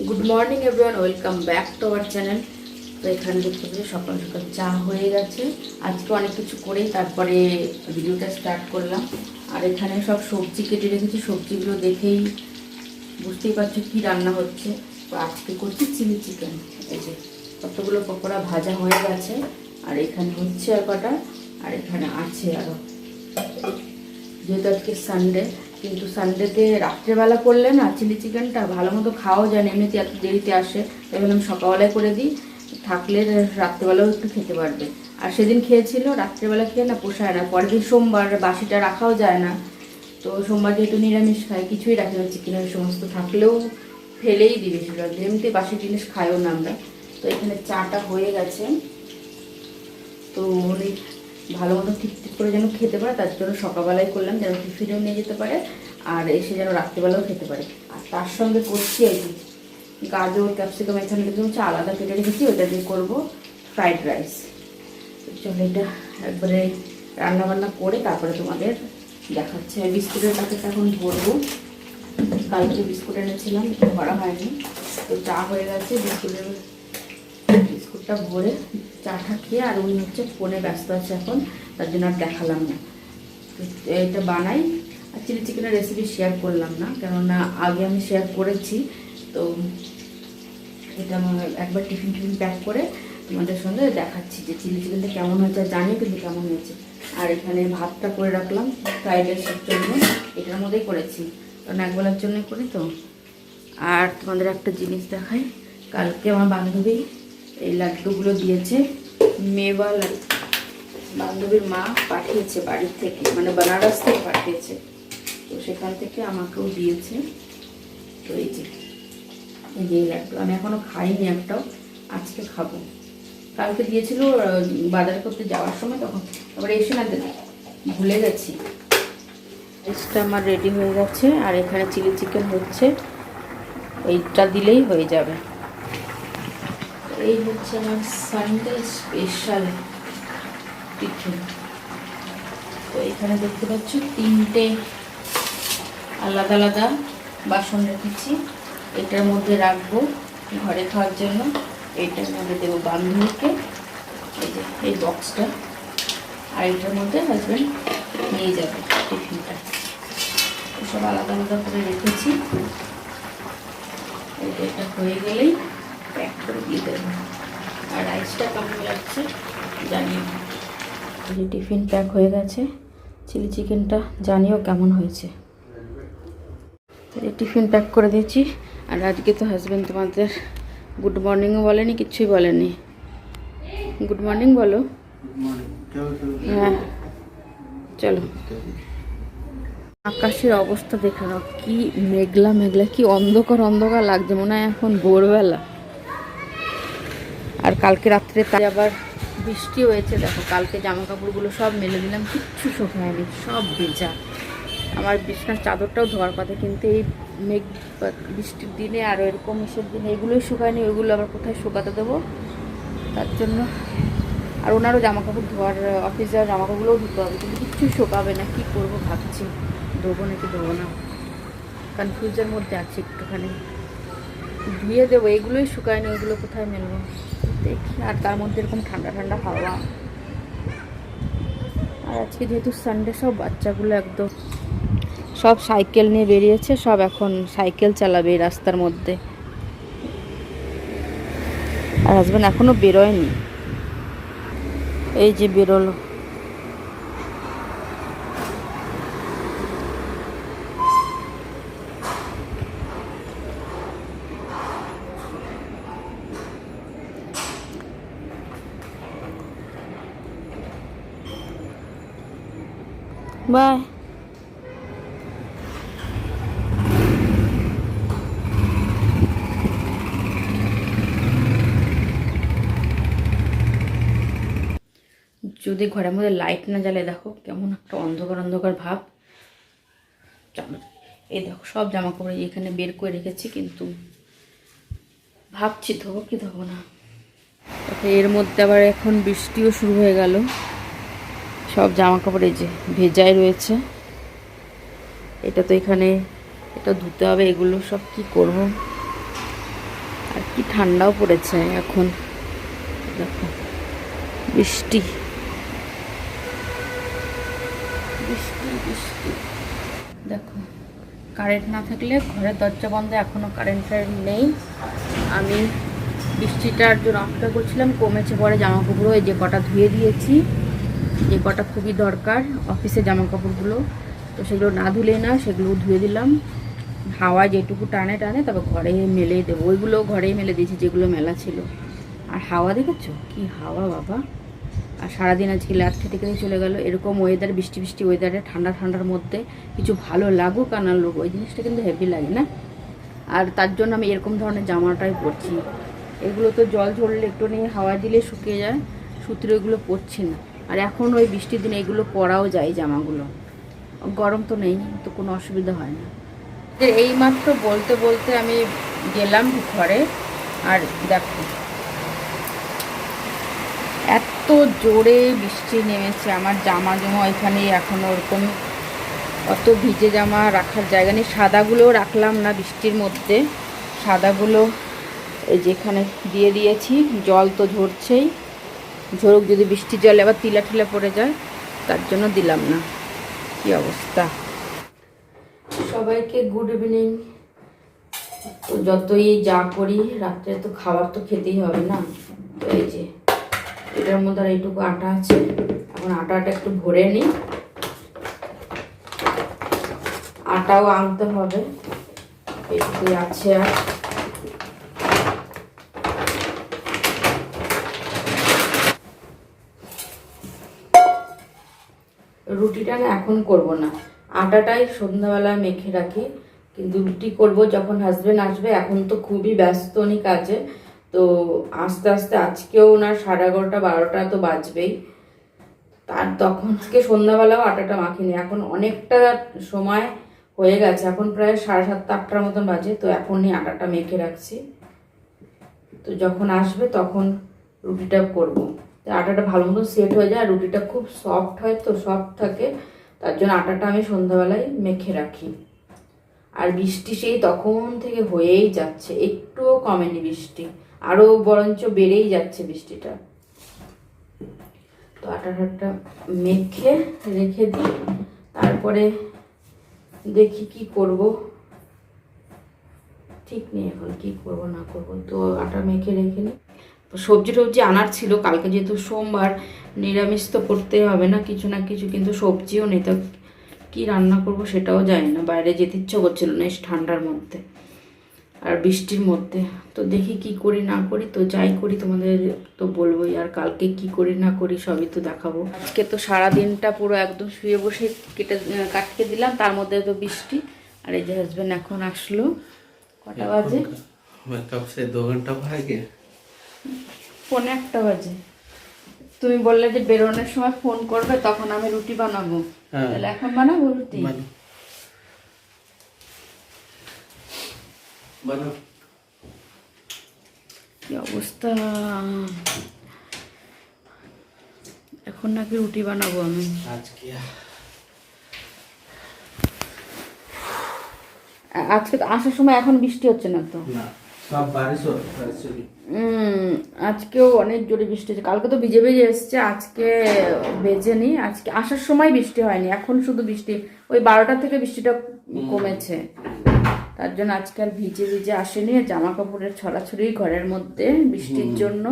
Good morning everyone, welcome back to our channel. তো এখানে দেখতে পাচ্ছি সকাল সকাল চা হয়ে গেছে। আজকে অনেক কিছু করেই তারপরে ভিডিওটা স্টার্ট করলাম। আর এখানে সব সবজি কেটে রেখেছি, সবজিগুলো দেখেই বুঝতেই পারছো কি রান্না হচ্ছে। তো আজকে করছি চিলি চিকেন। এই যে কতগুলো পকোড়া ভাজা হয়ে গেছে, আর এখানে হচ্ছে আর কটা, আর এখানে আছে আরও। যেহেতু আজকে সানডে, কিন্তু সানডেতে রাত্রেবেলা করলে না চিলি চিকেনটা ভালো মতো খাওয়াও যায় না, এমনিতে এত দেরিতে আসে। তাই বললাম সকালবেলায় করে দিই, থাকলে রাত্রেবেলাও একটু খেতে পারবে। আর সেদিন খেয়েছিল, রাত্রেবেলা খেয়ে না পোষায় না, পরের দিন সোমবার বাসিটা রাখাও যায় না। তো সোমবার যেহেতু নিরামিষ খায়, কিছুই রাখে না, চিকেনের সমস্ত থাকলেও ফেলেই দিই বেশিরভাগ, এমনিতে বাসি জিনিস খাইও না আমরা। তো এখানে চাটা হয়ে গেছে, তো ভালো মতো ঠিক ঠিক করে যেন খেতে পারে, তার জন্য সকালবেলায় করলাম, যেন টিফিনেও নিয়ে যেতে পারে আর এসে যেন রাত্রিবেলাও খেতে পারে। আর তার সঙ্গে করছি এই যে গাজর ক্যাপসিকাম, এখানে হচ্ছে আলাদা কেটে রেখেছি, ওটা দিয়ে করবো ফ্রাইড রাইস। চলো এটা একবারে রান্নাবান্না করে তারপরে তোমাদের দেখাচ্ছি। আর বিস্কুটের প্যাকেটটা এখন ভরবো, কালকে বিস্কুট এনেছিলাম, এটা ভরা হয়নি। তো চা হয়ে গেছে, বিস্কুটটা ভরে চাটা খেয়ে, আর উনি হচ্ছে ফোনে ব্যস্ত আছে এখন, তার জন্য আর দেখালাম না। এটা বানাই, আর চিলি চিকেনের রেসিপি শেয়ার করলাম না, কেননা আগে আমি শেয়ার করেছি। তো এটা একবার টিফিন প্যাক করে তোমাদের সঙ্গে দেখাচ্ছি যে চিলি চিকেনটা কেমন হয়েছে, জানিও কিন্তু কেমন হয়েছে। আর এখানে ভাতটা করে রাখলাম ফ্রাইড রাইসের জন্য, এটার মধ্যেই করেছি কারণ একবেলার জন্য করি তো। আর তোমাদের একটা জিনিস দেখাই, কালকে আমার বান্ধবী এই লাড্ডুগুলো দিয়েছে, মেওয়াল বান্ধবীর মা পাঠিয়েছে বাড়ির থেকে, মানে বেনারস থেকে পাঠিয়েছে, তো সেখান থেকে আমাকেও দিয়েছে। তো এই যে এই লাড্ডু আমি এখনও খাইনি একটাও, আজকে খাবো। কালকে দিয়েছিল বাজার করতে যাওয়ার সময়, তখন আবার এসে না ভুলে গেছি। রাইসটা আমার রেডি হয়ে গেছে, আর এখানে চিলি চিকেন হচ্ছে, এইটা দিলেই হয়ে যাবে। এই হচ্ছে আমার সানডে স্পেশাল টিফিন। তো এখানে দেখতে পাচ্ছ তিনটে আলাদা আলাদা বাসন রেখেছি, এটার মধ্যে রাখবো ঘরে খাওয়ার জন্য, এইটার মধ্যে দেবো বান্ধবীকে, এই যে এই বক্সটা, আর এটার মধ্যে হাজব্যান্ড নিয়ে যাবে টিফিনটা। সব আলাদা আলাদা করে রেখেছি, এটা হয়ে গেলেই প্যাক করে দিয়ে দেবো। আর রাইসটা কেমন লাগছে জানিও। এই টিফিন প্যাক হয়ে গেছে, চিলি চিকেনটা জানিও কেমন হয়েছে। এই টিফিন প্যাক করে দিয়েছি। আর আজকে তো হাজব্যান্ড তোমাদের গুড মর্নিংও বলেনি, কিচ্ছুই বলেনি। গুড মর্নিং বলো। হ্যাঁ চলো। আকাশের অবস্থা দেখে নাও, কি মেঘলা মেঘলা, কি অন্ধকার অন্ধকার লাগছে, মনে হয় এখন ভোরবেলা। আর কালকে রাত্রে তাই আবার বৃষ্টি হয়েছে, দেখো কালকে জামা কাপড়গুলো সব মেলে দিলাম, কিচ্ছু শুকায়নি, সব ভেজা। আমার বিছানার চাদরটাও ধোয়ার কথা, কিন্তু এই মেঘ বৃষ্টির দিনে আর এরকম এসব দিনে এগুলোই শুকায়নি, ওইগুলো আবার কোথায় শুকাতে দেবো, তার জন্য। আর ওনারও জামা কাপড় ধোয়ার, অফিস যাওয়ার জামা কাপড়গুলোও ধুতে হবে, কিন্তু কিচ্ছু শুকাবে না, কী করবো ভাবছি, ধোবো নাকি ধোবো না, কনফিউজের মধ্যে আছে একটুখানি। ধুয়ে দেবো, এগুলোই শুকায়নি, ওইগুলো কোথায় মেলবো দেখি। আর তার মধ্যে এরকম ঠান্ডা ঠান্ডা হাওয়া। আর আজকে যেহেতু সানডে, সব বাচ্চাগুলো একদম সব সাইকেল নিয়ে বেরিয়েছে, সব এখন সাইকেল চালাবে এই রাস্তার মধ্যে। আর হাজব্যান্ড এখনও বেরোয়নি, এই যে বেরোলো। বাই। যদি ঘরের মধ্যে লাইট না জ্বালে, দেখো কেমন একটা অন্ধকার অন্ধকার ভাব। এই দেখো সব জামা কাপড় এখানে বের করে রেখেছি, কিন্তু ভাবছি ধোবো কি ধোবো না। এর মধ্যে আবার এখন বৃষ্টিও শুরু হয়ে গেল, সব জামা কাপড় এই যে ভেজাই রয়েছে। এটা তো এখানে এটা ধুতে হবে, এগুলো সব কি করব। আর কি ঠান্ডাও পড়েছে এখন, দেখো বৃষ্টি বৃষ্টি বৃষ্টি। দেখো কারেন্ট না থাকলে ঘরের দরজা বন্ধ, এখনও কারেন্ট নেই। আমি বৃষ্টিটার জন্য অপেক্ষা করছিলাম, কমেছে পরে জামা কাপড়ও এই যে কটা ধুয়ে দিয়েছি, যে কটা খুবই দরকার অফিসের জামা কাপড়গুলো, তো সেগুলো না ধুলেই না, সেগুলো ধুয়ে দিলাম। হাওয়া যেটুকু টানে টানে তবে ঘরে মেলে দেবো, ওইগুলো ঘরেই মেলে দিয়েছি যেগুলো মেলা ছিল। আর হাওয়া দেখেছো কি হাওয়া বাবা! আর সারাদিন আজকে ল্যাব খেতে খেতে চলে গেল। এরকম ওয়েদার, বৃষ্টি বৃষ্টি ওয়েদারে ঠান্ডা ঠান্ডার মধ্যে কিছু ভালো লাগুক আর না লাগুক, ওই জিনিসটা কিন্তু হেভি লাগে না। আর তার জন্য আমি এরকম ধরনের জামাটাই পরছি। এগুলো তো জল ঝরলে একটু নিয়ে হাওয়া দিলে শুকিয়ে যায়, সুতির ওইগুলো পরছি না। আর এখন ওই বৃষ্টির দিনে এগুলো পরাও যায় জামাগুলো, গরম তো নেই, তো কোনো অসুবিধা হয় না। এইমাত্র বলতে বলতে আমি গেলাম ঘরে, আর দেখো এত জোরে বৃষ্টি নেমেছে, আমার জামা জমা এখানে এখনও ওরকম অত ভিজে জামা রাখার জায়গা নেই। সাদাগুলোও রাখলাম না বৃষ্টির মধ্যে, সাদাগুলো এই যেখানে দিয়ে দিয়েছি। জল তো ঝরছেই, ঝরুক, যদি বৃষ্টির জলে আবার তিলা ঠিলা পড়ে যায়, তার জন্য দিলাম না। কি অবস্থা! সবাইকে গুড ইভিনিং। তো যতই যা করি রাত্রে তো খাবার তো খেতেই হবে না, তো এই যে এটার মধ্যে আর এইটুকু আটা আছে, এখন আটাটা একটু ভরে নিই, আটাও আনতে হবে, এইটুকুই আছে। আর রুটিটা না এখন করব না, আটাটাই সন্ধ্যাবেলা মেখে রাখি, কিন্তু রুটি করব যখন হাজবেন্ড আসবে। এখন তো খুবই ব্যস্ত উনি কাজে, তো আস্তে আস্তে আজকেও না 11:30 12টা তো বাজবেই, তার তখন থেকে সন্ধ্যাবেলাও আটাটা মাখিনি। এখন অনেকটা সময় হয়ে গেছে, এখন প্রায় 7:30 8টার মতন বাজে, তো এখনই আটাটা মেখে রাখছি, তো যখন আসবে তখন রুটিটা করব। আটাটা ভালো মতো সেট হয়ে যায়, আর রুটিটা খুব সফট হয়, তো সফট থাকে, তার জন্য আটাটা আমি সন্ধ্যাবেলায় মেখে রাখি। আর বৃষ্টি সেই তখন থেকে হয়েই যাচ্ছে, একটুও কমেনি বৃষ্টি, আরও বরঞ্চ বেড়েই যাচ্ছে বৃষ্টিটা। তো আটাটা মেখে রেখে দিই, তারপরে দেখি কি করব, ঠিক নেই এখন কি করব না করব। তো আটা মেখে রেখে নিই। সবজি টবজি আনার ছিল কালকে, যেহেতু সোমবার, নিরামিষ তো করতে হবে না কিছু না কিছু, কিন্তু সবজিও নেই, তো কী রান্না করব সেটাও জানি না। বাইরে যেতে ইচ্ছা করছিল না এই ঠান্ডার মধ্যে আর বৃষ্টির মধ্যে, তো দেখি কি করি না করি। তো যাই করি তোমাদের তো বলবোই, আর কালকে কি করি না করি সবই তো দেখাবো। আজকে তো সারা দিনটা পুরো একদম শুয়ে বসে কাটকে দিলাম, তার মধ্যে তো বৃষ্টি। আর এই যে হাজবেন্ড এখন আসলো, কটা বাজে? कब से 2 घंटा भाग गया, 1:45 বাজে। তুমি বললে যে বেরোনোর সময় ফোন করবে, তখন আমি রুটি বানাবো, তাহলে এখন বানাবো রুটি। কি অবস্থা! এখন নাকি রুটি বানাবো আমি আজকে। তো আসার সময় এখন বৃষ্টি হচ্ছে না তো, আজকেও অনেক জোরে বৃষ্টি হচ্ছে। কালকে তো ভিজে ভিজে এসছে, আজকে ভেজেনি। আজকে আসার সময় বৃষ্টি হয়নি, এখন শুধু বৃষ্টি, ওই 12টা থেকে বৃষ্টিটা কমেছে, তার জন্য আজকে আর ভিজে ভিজে আসেনি। জামা কাপড়ের ছড়াছড়ি ঘরের মধ্যে বৃষ্টির জন্য।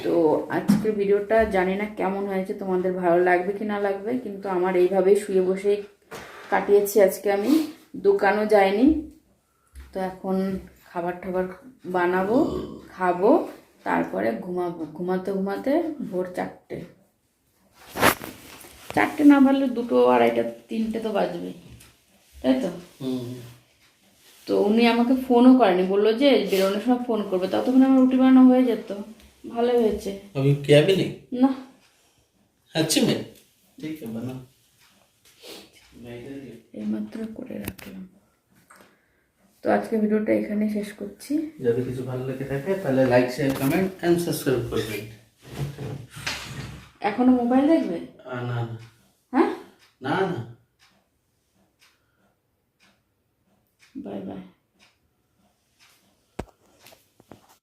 তো আজকে ভিডিওটা জানি না কেমন হয়েছে, তোমাদের ভালো লাগবে কি না লাগবে, কিন্তু আমার এইভাবেই শুয়ে বসেই কাটিয়েছি আজকে। আমি দোকানও যাইনি, তো এখন খাবার টাবার বানাবো, খাবো, তারপরে ঘুমাবো। ঘুমাতে ঘুমাতে ভোর 4টে না বাজলে 2টো 2:30 3টে তো বাজবে, তাই তো? তো উনি আমাকে ফোনও করেনি, বললো যে বেরোনোর সময় ফোন করবে, ততক্ষণ আমার রুটি বানানো হয়ে যেত। ভালোই হয়েছে। अभी क्या भी नहीं না अच्छी में ठीक है बना এইমাত্র করে রাখলাম। তো আজকে ভিডিওটা এখানে শেষ করছি। যদি কিছু ভালো লেগে থাকে তাহলে like share comment and subscribe করবেন। এখনো মোবাইল দেখবে? না না। হ্যাঁ, না না। Bye by.